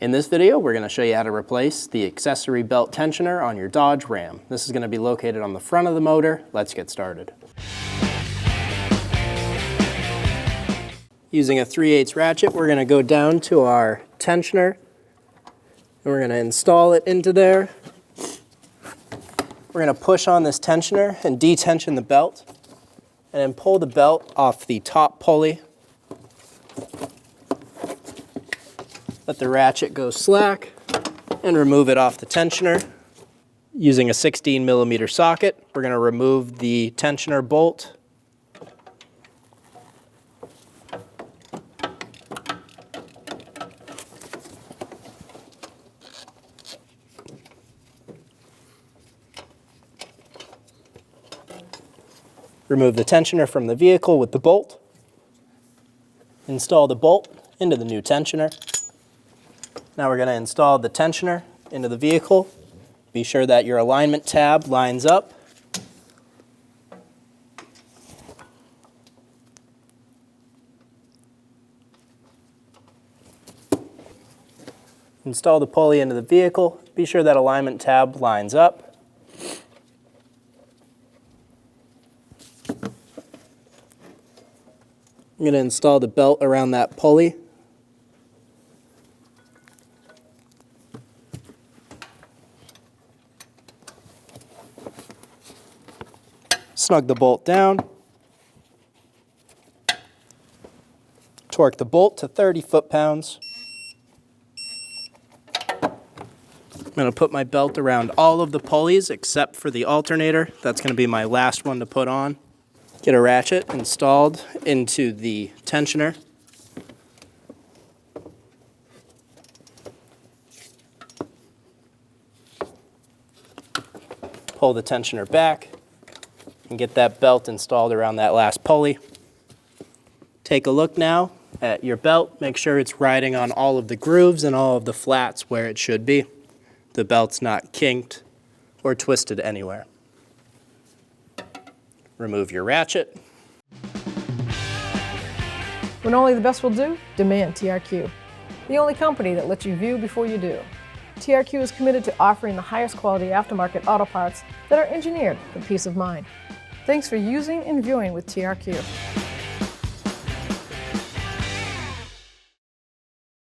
In this video, we're going to show you how to replace the accessory belt tensioner on your Dodge Ram. This is going to be located on the front of the motor. Let's get started. Using a 3/8 ratchet, we're going to go down to our tensioner and we're going to install it into there. We're going to push on this tensioner and detension the belt and then pull the belt off the top pulley. Let the ratchet go slack and remove it off the tensioner. Using a 16mm socket, we're going to remove the tensioner bolt. Remove the tensioner from the vehicle with the bolt. Install the bolt into the new tensioner. Now we're going to install the tensioner into the vehicle. Be sure that your alignment tab lines up. Install the pulley into the vehicle. Be sure that alignment tab lines up. I'm going to install the belt around that pulley. Snug the bolt down. Torque the bolt to 30 foot-pounds. I'm going to put my belt around all of the pulleys except for the alternator. That's going to be my last one to put on. Get a ratchet installed into the tensioner. Pull the tensioner back and get that belt installed around that last pulley. Take a look now at your belt. Make sure it's riding on all of the grooves and all of the flats where it should be. The belt's not kinked or twisted anywhere. Remove your ratchet. When only the best will do, demand TRQ. The only company that lets you view before you do. TRQ is committed to offering the highest quality aftermarket auto parts that are engineered for peace of mind. Thanks for using and viewing with TRQ.